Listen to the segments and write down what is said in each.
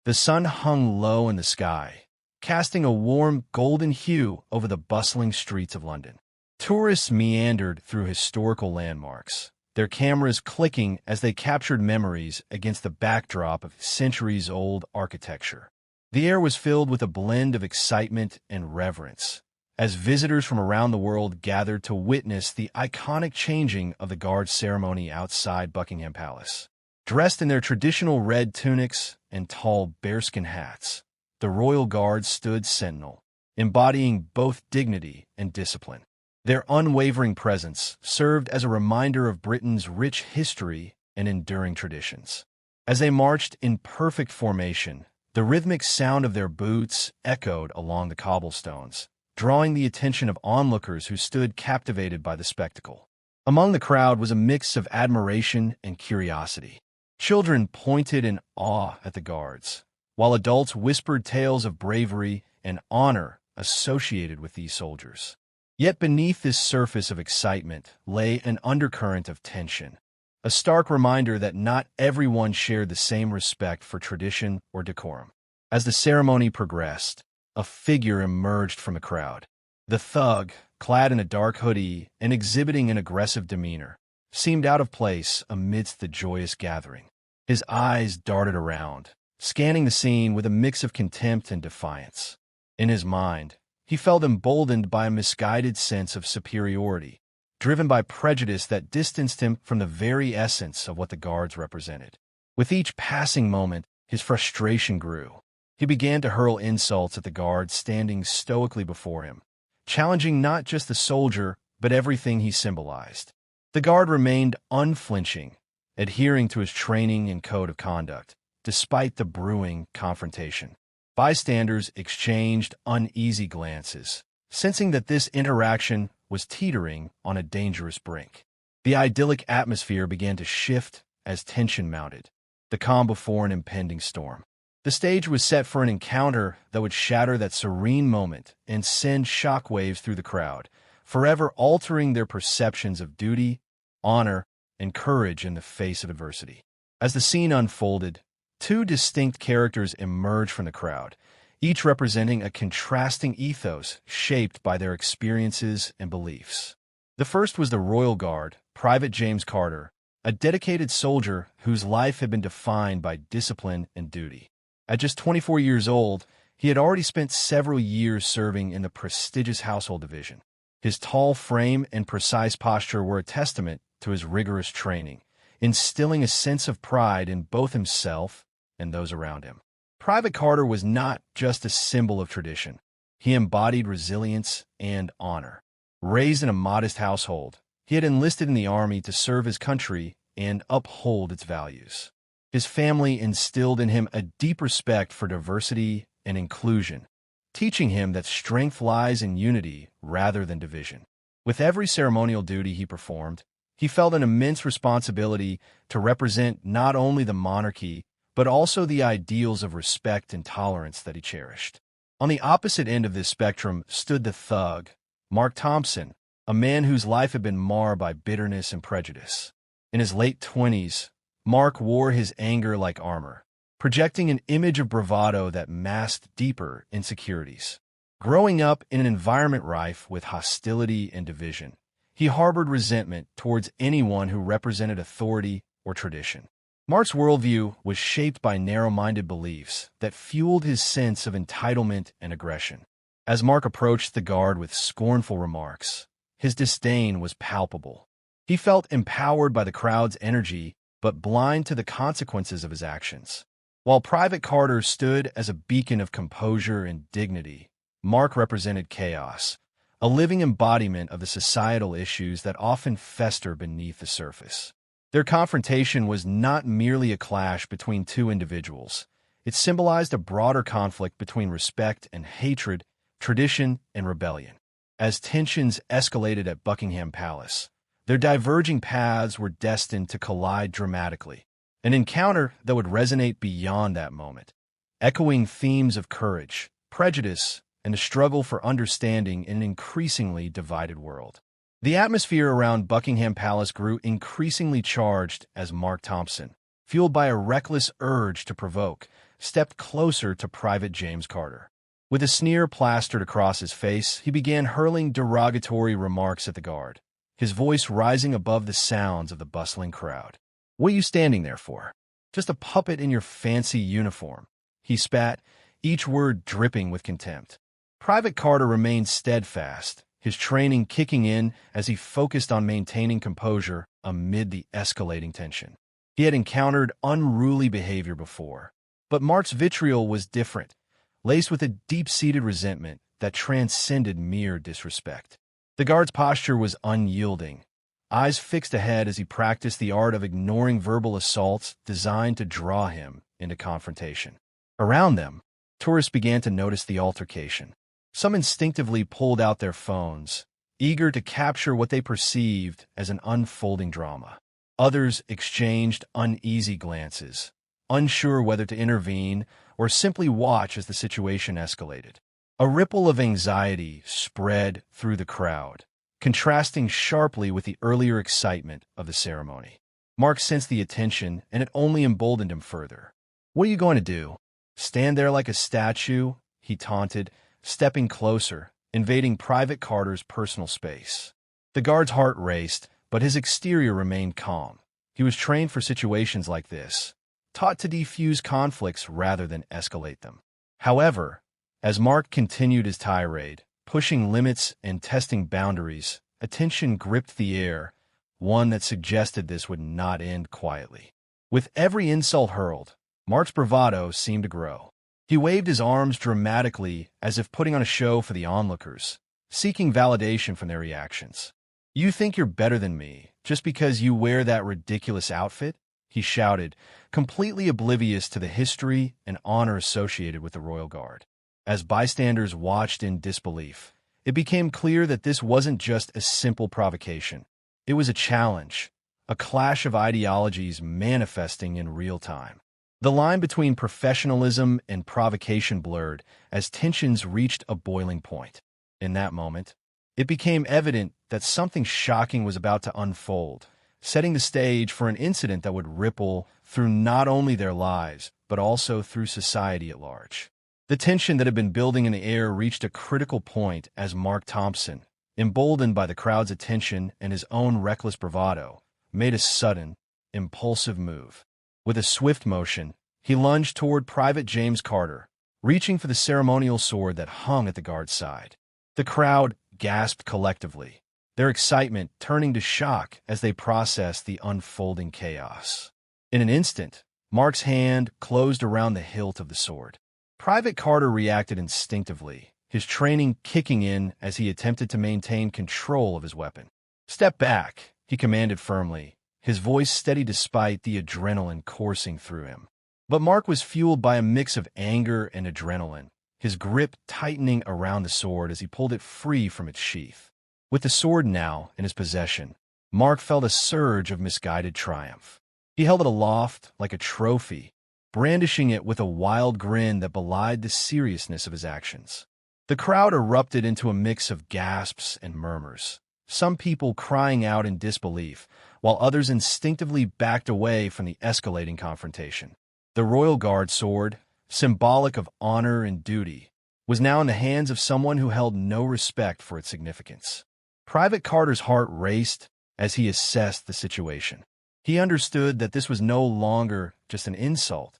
The sun hung low in the sky, casting a warm golden hue over the bustling streets of London. Tourists meandered through historical landmarks, their cameras clicking as they captured memories against the backdrop of centuries-old architecture. The air was filled with a blend of excitement and reverence, as visitors from around the world gathered to witness the iconic changing of the guard ceremony outside Buckingham Palace. Dressed in their traditional red tunics and tall bearskin hats, the royal guard stood sentinel, embodying both dignity and discipline. Their unwavering presence served as a reminder of Britain's rich history and enduring traditions. As they marched in perfect formation, the rhythmic sound of their boots echoed along the cobblestones, drawing the attention of onlookers who stood captivated by the spectacle. Among the crowd was a mix of admiration and curiosity. Children pointed in awe at the guards, while adults whispered tales of bravery and honor associated with these soldiers. Yet beneath this surface of excitement lay an undercurrent of tension, a stark reminder that not everyone shared the same respect for tradition or decorum. As the ceremony progressed, a figure emerged from the crowd. The thug, clad in a dark hoodie and exhibiting an aggressive demeanor, seemed out of place amidst the joyous gathering. His eyes darted around, scanning the scene with a mix of contempt and defiance. In his mind, he felt emboldened by a misguided sense of superiority, driven by prejudice that distanced him from the very essence of what the guards represented. With each passing moment, his frustration grew. He began to hurl insults at the guard standing stoically before him, challenging not just the soldier, but everything he symbolized. The guard remained unflinching, adhering to his training and code of conduct, despite the brewing confrontation. Bystanders exchanged uneasy glances, sensing that this interaction was teetering on a dangerous brink. The idyllic atmosphere began to shift as tension mounted, the calm before an impending storm. The stage was set for an encounter that would shatter that serene moment and send shockwaves through the crowd, forever altering their perceptions of duty, honor, and courage in the face of adversity. As the scene unfolded, two distinct characters emerged from the crowd, each representing a contrasting ethos shaped by their experiences and beliefs. The first was the Royal Guard, Private James Carter, a dedicated soldier whose life had been defined by discipline and duty. At just 24 years old, he had already spent several years serving in the prestigious Household Division. His tall frame and precise posture were a testament to his rigorous training, instilling a sense of pride in both himself and those around him. Private Carter was not just a symbol of tradition. He embodied resilience and honor. Raised in a modest household, he had enlisted in the army to serve his country and uphold its values. His family instilled in him a deep respect for diversity and inclusion, teaching him that strength lies in unity rather than division. With every ceremonial duty he performed, he felt an immense responsibility to represent not only the monarchy, but also the ideals of respect and tolerance that he cherished. On the opposite end of this spectrum stood the thug, Mark Thompson, a man whose life had been marred by bitterness and prejudice. In his late 20s, Mark wore his anger like armor, projecting an image of bravado that masked deeper insecurities. Growing up in an environment rife with hostility and division, he harbored resentment towards anyone who represented authority or tradition. Mark's worldview was shaped by narrow-minded beliefs that fueled his sense of entitlement and aggression. As Mark approached the guard with scornful remarks, his disdain was palpable. He felt empowered by the crowd's energy, but blind to the consequences of his actions. While Private Carter stood as a beacon of composure and dignity, Mark represented chaos, a living embodiment of the societal issues that often fester beneath the surface. Their confrontation was not merely a clash between two individuals. It symbolized a broader conflict between respect and hatred, tradition and rebellion. As tensions escalated at Buckingham Palace, their diverging paths were destined to collide dramatically, an encounter that would resonate beyond that moment, echoing themes of courage, prejudice, and a struggle for understanding in an increasingly divided world. The atmosphere around Buckingham Palace grew increasingly charged as Mark Thompson, fueled by a reckless urge to provoke, stepped closer to Private James Carter. With a sneer plastered across his face, he began hurling derogatory remarks at the guard, his voice rising above the sounds of the bustling crowd. "What are you standing there for? Just a puppet in your fancy uniform," he spat, each word dripping with contempt. Private Carter remained steadfast, his training kicking in as he focused on maintaining composure amid the escalating tension. He had encountered unruly behavior before, but Mark's vitriol was different, laced with a deep-seated resentment that transcended mere disrespect. The guard's posture was unyielding, eyes fixed ahead as he practiced the art of ignoring verbal assaults designed to draw him into confrontation. Around them, tourists began to notice the altercation. Some instinctively pulled out their phones, eager to capture what they perceived as an unfolding drama. Others exchanged uneasy glances, unsure whether to intervene or simply watch as the situation escalated. A ripple of anxiety spread through the crowd, contrasting sharply with the earlier excitement of the ceremony. Mark sensed the attention, and it only emboldened him further. "What are you going to do? Stand there like a statue?" he taunted, stepping closer, invading Private Carter's personal space. The guard's heart raced, but his exterior remained calm. He was trained for situations like this, taught to defuse conflicts rather than escalate them. However, as Mark continued his tirade, pushing limits and testing boundaries, a tension gripped the air, one that suggested this would not end quietly. With every insult hurled, Mark's bravado seemed to grow. He waved his arms dramatically as if putting on a show for the onlookers, seeking validation from their reactions. "You think you're better than me just because you wear that ridiculous outfit?" he shouted, completely oblivious to the history and honor associated with the Royal Guard. As bystanders watched in disbelief, it became clear that this wasn't just a simple provocation. It was a challenge, a clash of ideologies manifesting in real time. The line between professionalism and provocation blurred as tensions reached a boiling point. In that moment, it became evident that something shocking was about to unfold, setting the stage for an incident that would ripple through not only their lives, but also through society at large. The tension that had been building in the air reached a critical point as Mark Thompson, emboldened by the crowd's attention and his own reckless bravado, made a sudden, impulsive move. With a swift motion, he lunged toward Private James Carter, reaching for the ceremonial sword that hung at the guard's side. The crowd gasped collectively, their excitement turning to shock as they processed the unfolding chaos. In an instant, Mark's hand closed around the hilt of the sword. Private Carter reacted instinctively, his training kicking in as he attempted to maintain control of his weapon. "Step back," he commanded firmly, his voice steady despite the adrenaline coursing through him. But Mark was fueled by a mix of anger and adrenaline, his grip tightening around the sword as he pulled it free from its sheath. With the sword now in his possession, Mark felt a surge of misguided triumph. He held it aloft like a trophy, brandishing it with a wild grin that belied the seriousness of his actions. The crowd erupted into a mix of gasps and murmurs, some people crying out in disbelief, while others instinctively backed away from the escalating confrontation. The Royal Guard sword, symbolic of honor and duty, was now in the hands of someone who held no respect for its significance. Private Carter's heart raced as he assessed the situation. He understood that this was no longer just an insult.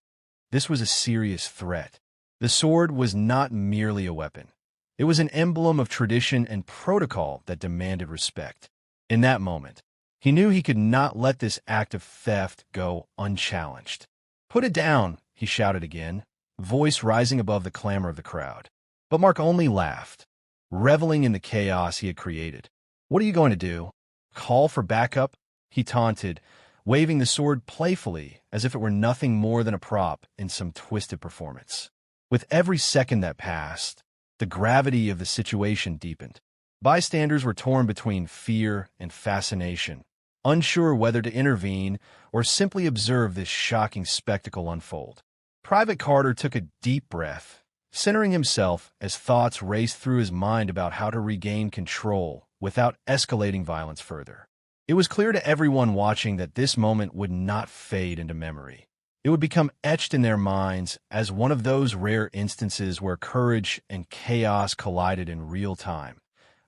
This was a serious threat. The sword was not merely a weapon. It was an emblem of tradition and protocol that demanded respect. In that moment, he knew he could not let this act of theft go unchallenged. "Put it down," he shouted again, voice rising above the clamor of the crowd. But Mark only laughed, reveling in the chaos he had created. "What are you going to do? Call for backup?" he taunted, waving the sword playfully as if it were nothing more than a prop in some twisted performance. With every second that passed, the gravity of the situation deepened. Bystanders were torn between fear and fascination, unsure whether to intervene or simply observe this shocking spectacle unfold. Private Carter took a deep breath, centering himself as thoughts raced through his mind about how to regain control without escalating violence further. It was clear to everyone watching that this moment would not fade into memory. It would become etched in their minds as one of those rare instances where courage and chaos collided in real time,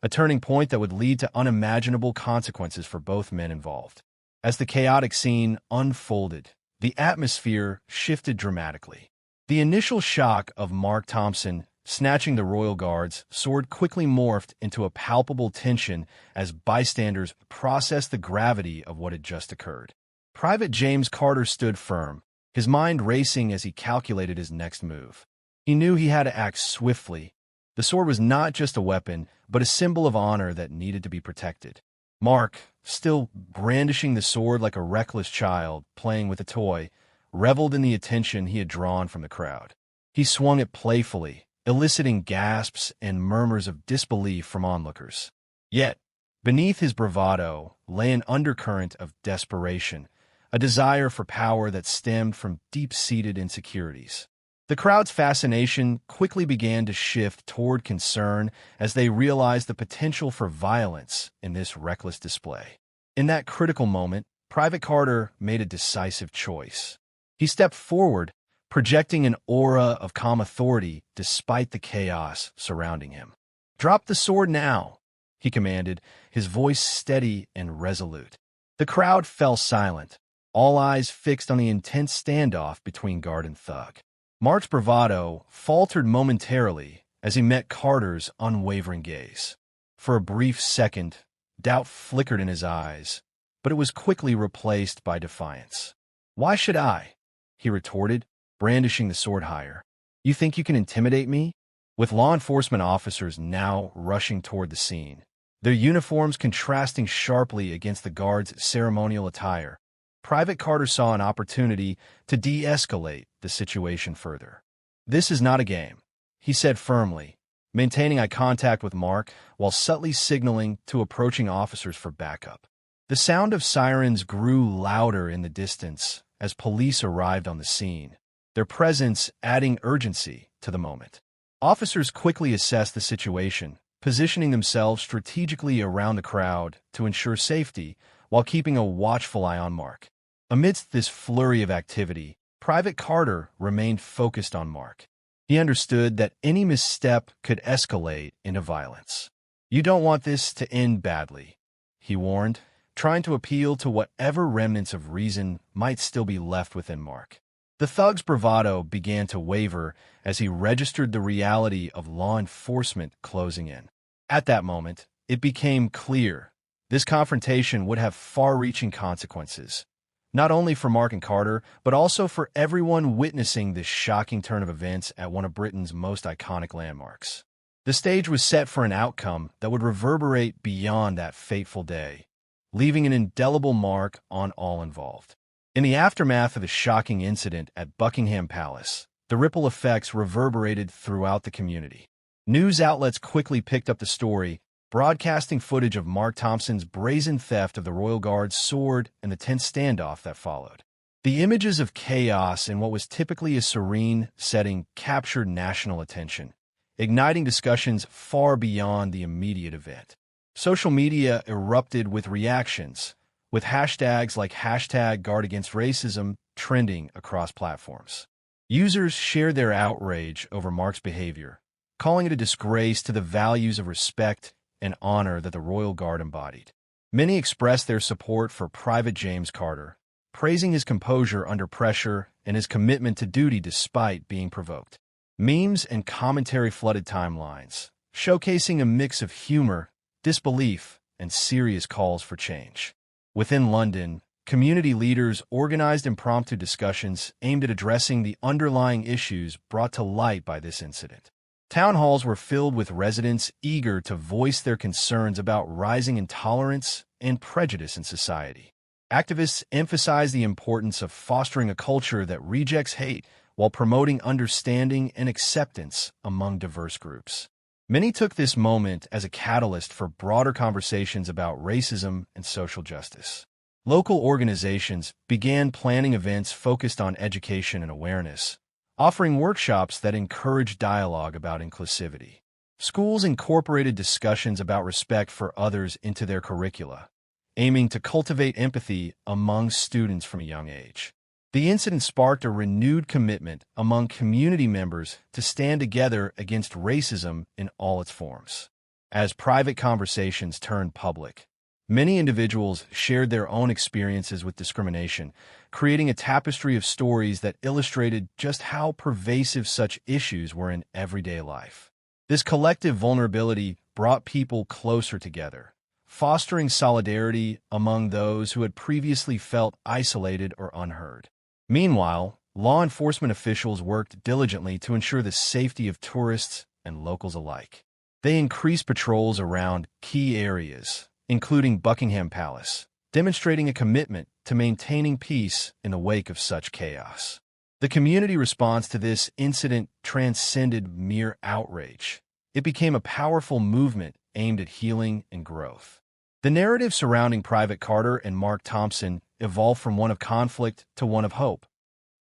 a turning point that would lead to unimaginable consequences for both men involved. As the chaotic scene unfolded, the atmosphere shifted dramatically. The initial shock of Mark Thompson snatching the Royal Guard's sword quickly morphed into a palpable tension as bystanders processed the gravity of what had just occurred. Private James Carter stood firm, his mind racing as he calculated his next move. He knew he had to act swiftly. The sword was not just a weapon, but a symbol of honor that needed to be protected. Mark, still brandishing the sword like a reckless child playing with a toy, reveled in the attention he had drawn from the crowd. He swung it playfully, eliciting gasps and murmurs of disbelief from onlookers. Yet, beneath his bravado lay an undercurrent of desperation, a desire for power that stemmed from deep-seated insecurities. The crowd's fascination quickly began to shift toward concern as they realized the potential for violence in this reckless display. In that critical moment, Private Carter made a decisive choice. He stepped forward, projecting an aura of calm authority despite the chaos surrounding him. "Drop the sword now," he commanded, his voice steady and resolute. The crowd fell silent, all eyes fixed on the intense standoff between guard and thug. Mark's bravado faltered momentarily as he met Carter's unwavering gaze. For a brief second, doubt flickered in his eyes, but it was quickly replaced by defiance. "Why should I?" he retorted, brandishing the sword higher. "You think you can intimidate me?" With law enforcement officers now rushing toward the scene, their uniforms contrasting sharply against the guards' ceremonial attire, Private Carter saw an opportunity to de-escalate the situation further. "This is not a game," he said firmly, maintaining eye contact with Mark while subtly signaling to approaching officers for backup. The sound of sirens grew louder in the distance as police arrived on the scene, their presence adding urgency to the moment. Officers quickly assessed the situation, positioning themselves strategically around the crowd to ensure safety while keeping a watchful eye on Mark. Amidst this flurry of activity, Private Carter remained focused on Mark. He understood that any misstep could escalate into violence. "You don't want this to end badly," he warned, trying to appeal to whatever remnants of reason might still be left within Mark. The thug's bravado began to waver as he registered the reality of law enforcement closing in. At that moment, it became clear this confrontation would have far-reaching consequences, not only for Mark and Carter, but also for everyone witnessing this shocking turn of events at one of Britain's most iconic landmarks. The stage was set for an outcome that would reverberate beyond that fateful day, leaving an indelible mark on all involved. In the aftermath of the shocking incident at Buckingham Palace, the ripple effects reverberated throughout the community. News outlets quickly picked up the story, broadcasting footage of Mark Thompson's brazen theft of the Royal Guard's sword and the tense standoff that followed. The images of chaos in what was typically a serene setting captured national attention, igniting discussions far beyond the immediate event. Social media erupted with reactions, with hashtags like #GuardAgainstRacism trending across platforms. Users shared their outrage over Mark's behavior, calling it a disgrace to the values of respect and honor that the Royal Guard embodied. Many expressed their support for Private James Carter, praising his composure under pressure and his commitment to duty despite being provoked. Memes and commentary flooded timelines, showcasing a mix of humor, disbelief, and serious calls for change. Within London, community leaders organized impromptu discussions aimed at addressing the underlying issues brought to light by this incident. Town halls were filled with residents eager to voice their concerns about rising intolerance and prejudice in society. Activists emphasized the importance of fostering a culture that rejects hate while promoting understanding and acceptance among diverse groups. Many took this moment as a catalyst for broader conversations about racism and social justice. Local organizations began planning events focused on education and awareness, offering workshops that encouraged dialogue about inclusivity. Schools incorporated discussions about respect for others into their curricula, aiming to cultivate empathy among students from a young age. The incident sparked a renewed commitment among community members to stand together against racism in all its forms. As private conversations turned public, many individuals shared their own experiences with discrimination, creating a tapestry of stories that illustrated just how pervasive such issues were in everyday life. This collective vulnerability brought people closer together, fostering solidarity among those who had previously felt isolated or unheard. Meanwhile, law enforcement officials worked diligently to ensure the safety of tourists and locals alike. They increased patrols around key areas, including Buckingham Palace, demonstrating a commitment to maintaining peace in the wake of such chaos. The community response to this incident transcended mere outrage. It became a powerful movement aimed at healing and growth. The narrative surrounding Private Carter and Mark Thompson evolved from one of conflict to one of hope.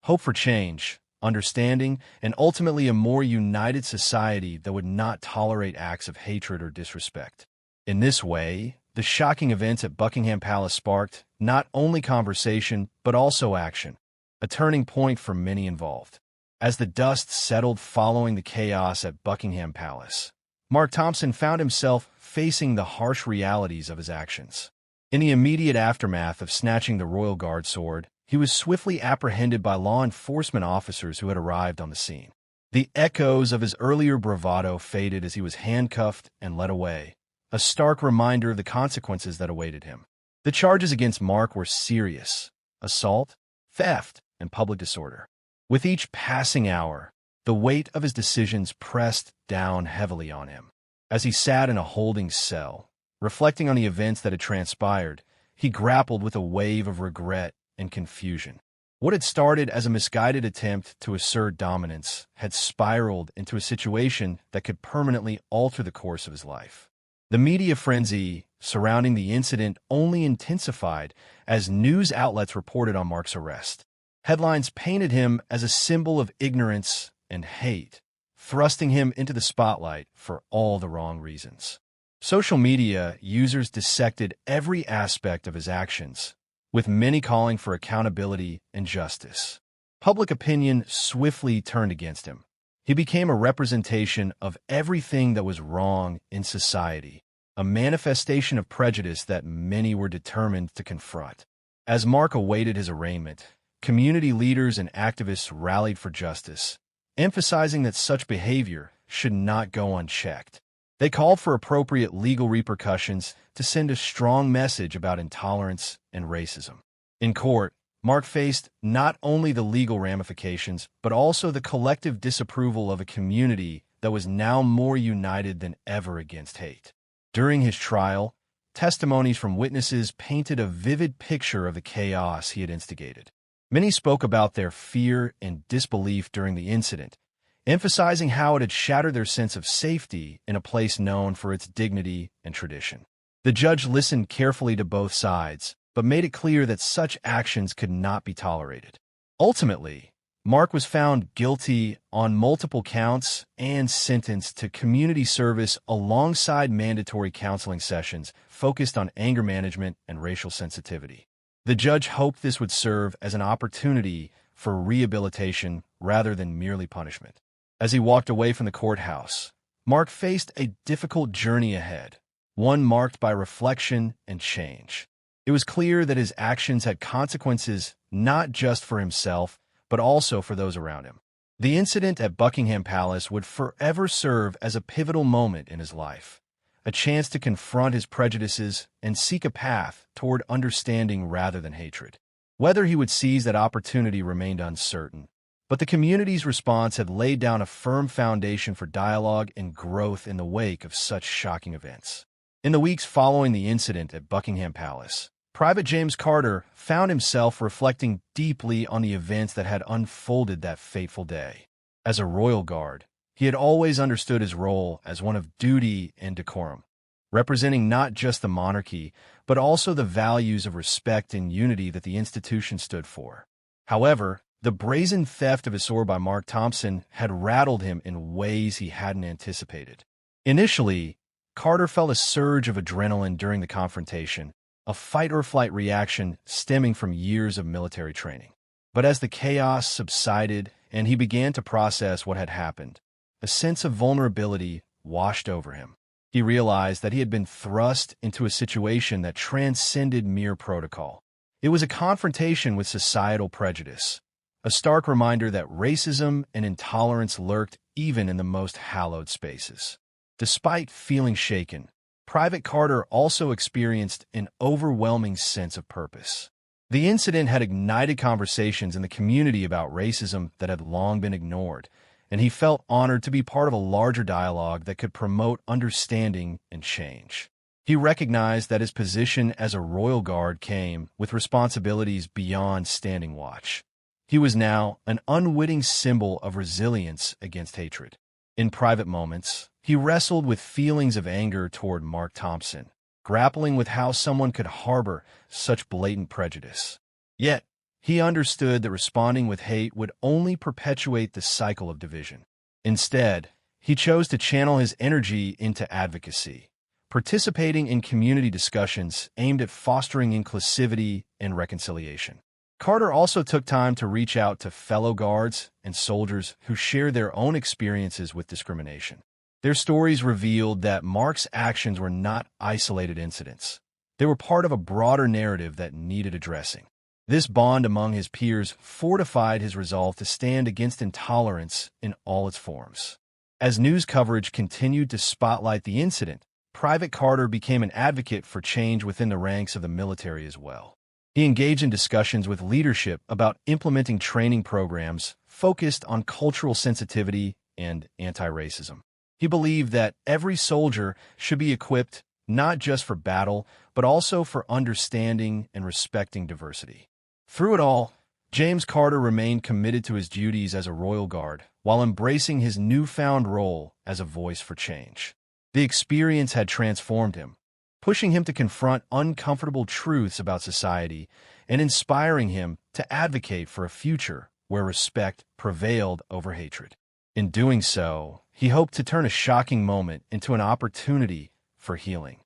Hope for change, understanding, and ultimately a more united society that would not tolerate acts of hatred or disrespect. In this way, the shocking events at Buckingham Palace sparked not only conversation but also action, a turning point for many involved. As the dust settled following the chaos at Buckingham Palace, Mark Thompson found himself facing the harsh realities of his actions. In the immediate aftermath of snatching the Royal Guard sword, he was swiftly apprehended by law enforcement officers who had arrived on the scene. The echoes of his earlier bravado faded as he was handcuffed and led away, a stark reminder of the consequences that awaited him. The charges against Mark were serious: assault, theft, and public disorder. With each passing hour, the weight of his decisions pressed down heavily on him. As he sat in a holding cell, reflecting on the events that had transpired, he grappled with a wave of regret and confusion. What had started as a misguided attempt to assert dominance had spiraled into a situation that could permanently alter the course of his life. The media frenzy surrounding the incident only intensified as news outlets reported on Mark's arrest. Headlines painted him as a symbol of ignorance and hate, thrusting him into the spotlight for all the wrong reasons. Social media users dissected every aspect of his actions, with many calling for accountability and justice. Public opinion swiftly turned against him. He became a representation of everything that was wrong in society, a manifestation of prejudice that many were determined to confront. As Mark awaited his arraignment, community leaders and activists rallied for justice, emphasizing that such behavior should not go unchecked. They called for appropriate legal repercussions to send a strong message about intolerance and racism. In court, Mark faced not only the legal ramifications, but also the collective disapproval of a community that was now more united than ever against hate. During his trial, testimonies from witnesses painted a vivid picture of the chaos he had instigated. Many spoke about their fear and disbelief during the incident, emphasizing how it had shattered their sense of safety in a place known for its dignity and tradition. The judge listened carefully to both sides, but made it clear that such actions could not be tolerated. Ultimately, Mark was found guilty on multiple counts and sentenced to community service alongside mandatory counseling sessions focused on anger management and racial sensitivity. The judge hoped this would serve as an opportunity for rehabilitation rather than merely punishment. As he walked away from the courthouse, Mark faced a difficult journey ahead, one marked by reflection and change. It was clear that his actions had consequences not just for himself, but also for those around him. The incident at Buckingham Palace would forever serve as a pivotal moment in his life, a chance to confront his prejudices and seek a path toward understanding rather than hatred. Whether he would seize that opportunity remained uncertain, but the community's response had laid down a firm foundation for dialogue and growth in the wake of such shocking events. In the weeks following the incident at Buckingham Palace, Private James Carter found himself reflecting deeply on the events that had unfolded that fateful day. As a royal guard, he had always understood his role as one of duty and decorum, representing not just the monarchy, but also the values of respect and unity that the institution stood for. However, the brazen theft of his sword by Mark Thompson had rattled him in ways he hadn't anticipated. Initially, Carter felt a surge of adrenaline during the confrontation, a fight-or-flight reaction stemming from years of military training. But as the chaos subsided and he began to process what had happened, a sense of vulnerability washed over him. He realized that he had been thrust into a situation that transcended mere protocol. It was a confrontation with societal prejudice, a stark reminder that racism and intolerance lurked even in the most hallowed spaces. Despite feeling shaken, Private Carter also experienced an overwhelming sense of purpose. The incident had ignited conversations in the community about racism that had long been ignored, and he felt honored to be part of a larger dialogue that could promote understanding and change. He recognized that his position as a Royal Guard came with responsibilities beyond standing watch. He was now an unwitting symbol of resilience against hatred. In private moments, he wrestled with feelings of anger toward Mark Thompson, grappling with how someone could harbor such blatant prejudice. Yet, he understood that responding with hate would only perpetuate the cycle of division. Instead, he chose to channel his energy into advocacy, participating in community discussions aimed at fostering inclusivity and reconciliation. Carter also took time to reach out to fellow guards and soldiers who shared their own experiences with discrimination. Their stories revealed that Mark's actions were not isolated incidents. They were part of a broader narrative that needed addressing. This bond among his peers fortified his resolve to stand against intolerance in all its forms. As news coverage continued to spotlight the incident, Private Carter became an advocate for change within the ranks of the military as well. He engaged in discussions with leadership about implementing training programs focused on cultural sensitivity and anti-racism. He believed that every soldier should be equipped not just for battle, but also for understanding and respecting diversity. Through it all, James Carter remained committed to his duties as a Royal Guard while embracing his newfound role as a voice for change. The experience had transformed him, pushing him to confront uncomfortable truths about society and inspiring him to advocate for a future where respect prevailed over hatred. In doing so, he hoped to turn a shocking moment into an opportunity for healing,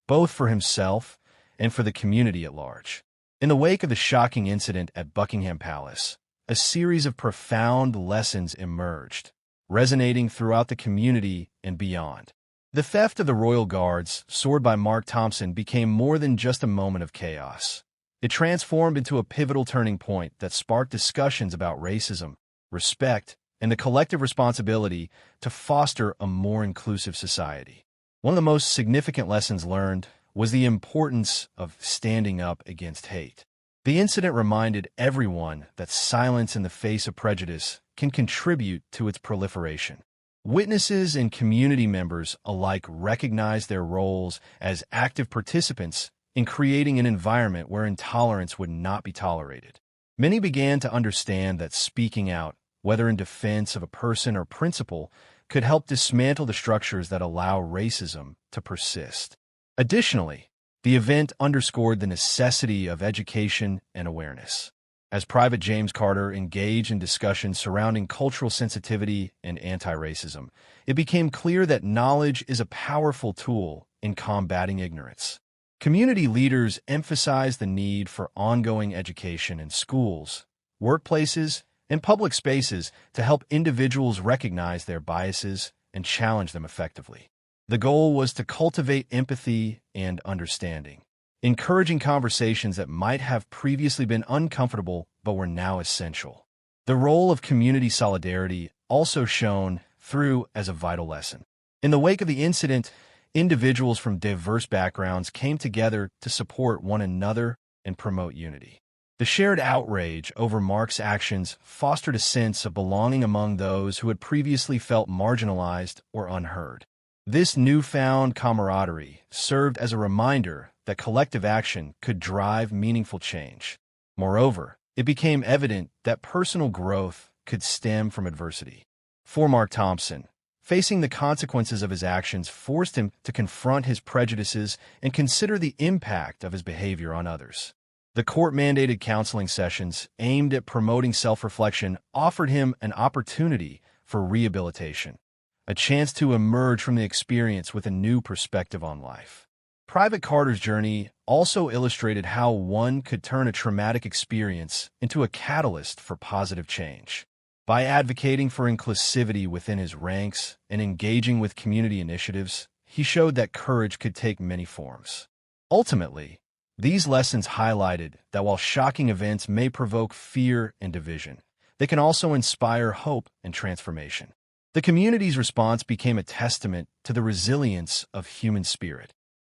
both for himself and for the community at large. In the wake of the shocking incident at Buckingham Palace, a series of profound lessons emerged, resonating throughout the community and beyond. The theft of the Royal Guard's sword by Mark Thompson became more than just a moment of chaos. It transformed into a pivotal turning point that sparked discussions about racism, respect, and the collective responsibility to foster a more inclusive society. One of the most significant lessons learned was the importance of standing up against hate. The incident reminded everyone that silence in the face of prejudice can contribute to its proliferation. Witnesses and community members alike recognized their roles as active participants in creating an environment where intolerance would not be tolerated. Many began to understand that speaking out, whether in defense of a person or principle, could help dismantle the structures that allow racism to persist. Additionally, the event underscored the necessity of education and awareness. As Private James Carter engaged in discussions surrounding cultural sensitivity and anti-racism, it became clear that knowledge is a powerful tool in combating ignorance. Community leaders emphasized the need for ongoing education in schools, workplaces, and public spaces to help individuals recognize their biases and challenge them effectively. The goal was to cultivate empathy and understanding, encouraging conversations that might have previously been uncomfortable but were now essential. The role of community solidarity also shone through as a vital lesson. In the wake of the incident, individuals from diverse backgrounds came together to support one another and promote unity. The shared outrage over Mark's actions fostered a sense of belonging among those who had previously felt marginalized or unheard. This newfound camaraderie served as a reminder that collective action could drive meaningful change. Moreover, it became evident that personal growth could stem from adversity. For Mark Thompson, facing the consequences of his actions forced him to confront his prejudices and consider the impact of his behavior on others. The court-mandated counseling sessions aimed at promoting self-reflection offered him an opportunity for rehabilitation, a chance to emerge from the experience with a new perspective on life. Private Carter's journey also illustrated how one could turn a traumatic experience into a catalyst for positive change. By advocating for inclusivity within his ranks and engaging with community initiatives, he showed that courage could take many forms. Ultimately, these lessons highlighted that while shocking events may provoke fear and division, they can also inspire hope and transformation. The community's response became a testament to the resilience of human spirit,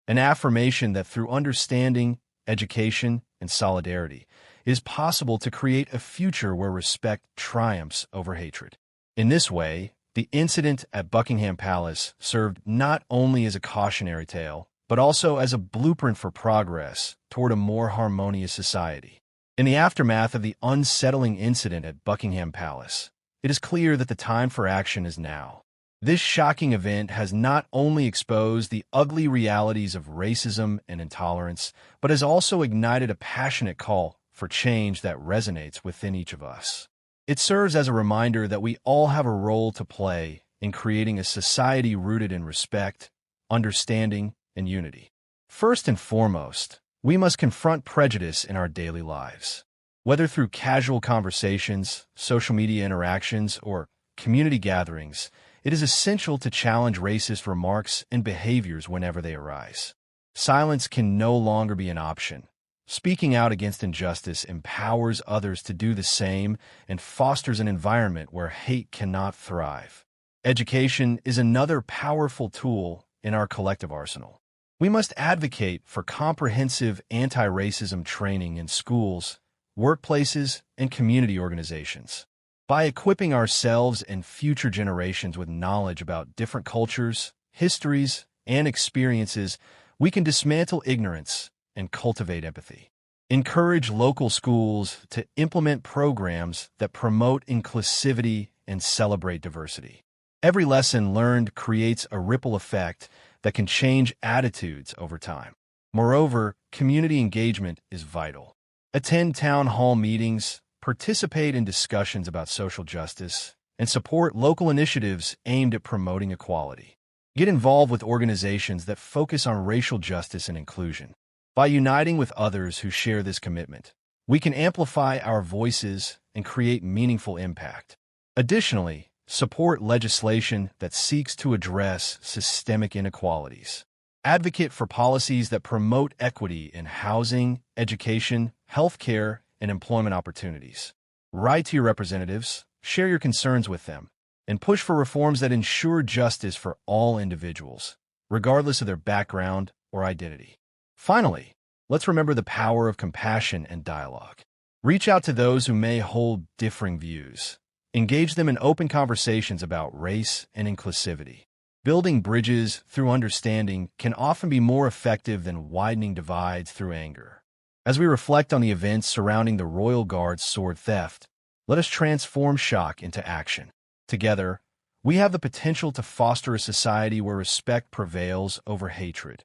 an affirmation that through understanding, education, and solidarity, it is possible to create a future where respect triumphs over hatred. In this way, the incident at Buckingham Palace served not only as a cautionary tale, but also as a blueprint for progress toward a more harmonious society. In the aftermath of the unsettling incident at Buckingham Palace, it is clear that the time for action is now. This shocking event has not only exposed the ugly realities of racism and intolerance, but has also ignited a passionate call for change that resonates within each of us. It serves as a reminder that we all have a role to play in creating a society rooted in respect, understanding, and unity. First and foremost, we must confront prejudice in our daily lives. Whether through casual conversations, social media interactions, or community gatherings, it is essential to challenge racist remarks and behaviors whenever they arise. Silence can no longer be an option. Speaking out against injustice empowers others to do the same and fosters an environment where hate cannot thrive. Education is another powerful tool in our collective arsenal. We must advocate for comprehensive anti-racism training in schools, workplaces, and community organizations. By equipping ourselves and future generations with knowledge about different cultures, histories, and experiences, we can dismantle ignorance and cultivate empathy. Encourage local schools to implement programs that promote inclusivity and celebrate diversity. Every lesson learned creates a ripple effect that can change attitudes over time. Moreover, community engagement is vital. Attend town hall meetings, participate in discussions about social justice, and support local initiatives aimed at promoting equality. Get involved with organizations that focus on racial justice and inclusion. By uniting with others who share this commitment, we can amplify our voices and create meaningful impact. Additionally, support legislation that seeks to address systemic inequalities. Advocate for policies that promote equity in housing, education, healthcare, and employment opportunities. Write to your representatives, share your concerns with them, and push for reforms that ensure justice for all individuals, regardless of their background or identity. Finally, let's remember the power of compassion and dialogue. Reach out to those who may hold differing views. Engage them in open conversations about race and inclusivity. Building bridges through understanding can often be more effective than widening divides through anger. As we reflect on the events surrounding the Royal Guard's sword theft, let us transform shock into action. Together, we have the potential to foster a society where respect prevails over hatred,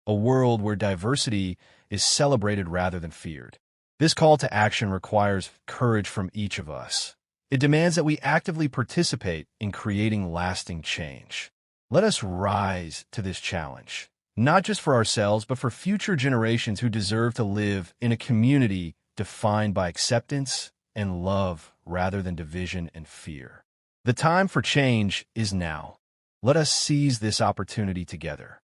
a world where diversity is celebrated rather than feared. This call to action requires courage from each of us. It demands that we actively participate in creating lasting change. Let us rise to this challenge, not just for ourselves, but for future generations who deserve to live in a community defined by acceptance and love rather than division and fear. The time for change is now. Let us seize this opportunity together.